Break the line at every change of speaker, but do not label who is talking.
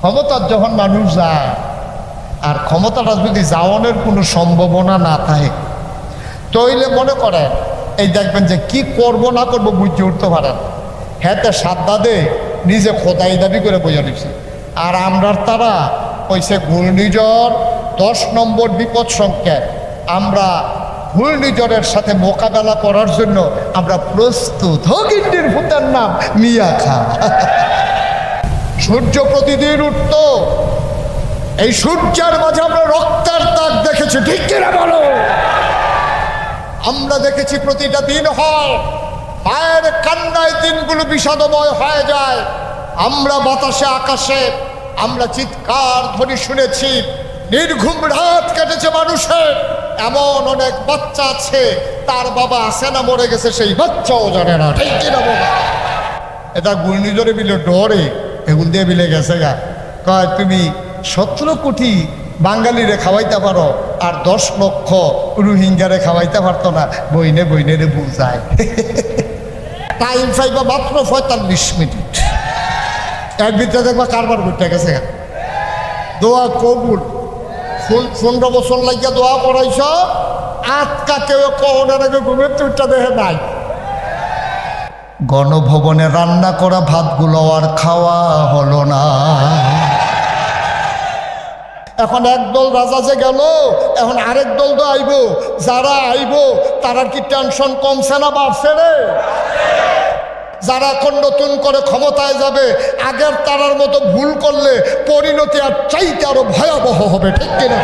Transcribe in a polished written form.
ক্ষমতার যখন মানুষ যায় আর ক্ষমতাটা যদি যাওয়ানোর কোনো সম্ভাবনা না থাকে তাইলে মনে করেন এই দেখবেন যে কি করব না করব বুঝে উঠতে পারেন। হ্যাঁ সাদ্দাদে নিজে খোদাই দাবি করে বোঝা নিচ্ছে। আর আমরার তারা হইছে ঘূর্ণিঝড় 10 নম্বর বিপদ সংকেত। আমরা ঘূর্ণিঝড়ের সাথে মোকাবেলা করার জন্য আমরা প্রস্তুত। হগিন্ডির ভূতের নাম মিয়া খা। সূর্য প্রতিদিন উঠত, এই সূর্যের মাঝে আমরা রক্তের দাগ দেখেছি, ঠিক কিনা বলো? আমরা দেখেছি প্রতিটা দিন হয় মায়ের কান্নায় দিনগুলো বিষাদময় হয়ে যায়। আমরা বাতাসে আকাশে আমরা চিৎকার ধ্বনি শুনেছি, নির্ঘুম রাত কেটেছে মানুষের। এমন অনেক বাচ্চা আছে তার বাবা আছে না মরে গেছে সেই বাচ্চাও জানে না, ঠিক কিনা বলো? এটা ঘূর্ণিঝড়ে বিলে ডরে এগুল দিয়ে বিলে গেছে গা। কয় তুমি 17 কোটি বাঙালিরে খাওয়াইতে পারো আর 10 লক্ষ রোহিঙ্গারে খাওয়াইতে পারতো না। বইনে বইনেরে বুঝায়। টাইম পাইবা মাত্র 45 মিনিট, এর ভিতরে দেখবা কারবার ঘুরতে গেছে। দোয়া কবুল। 15 বছর লাগিয়া দোয়া করাইছ, আটকা কেউ কখনের আগে ঘুমের তুইটা দেখে নাই। গণভবনে রান্না করা ভাতগুলো আর খাওয়া হলো না। এখন একদল রাজা যে গেল, এখন আরেক দল তো আইব। যারা আইব তারা কি টেনশন কমছে না বাড়ছে রে? যারা এখন নতুন করে ক্ষমতায় যাবে আগের তারার মতো ভুল করলে পরিণতি আর চাইতে আরো ভয়াবহ হবে, ঠিক কিনা?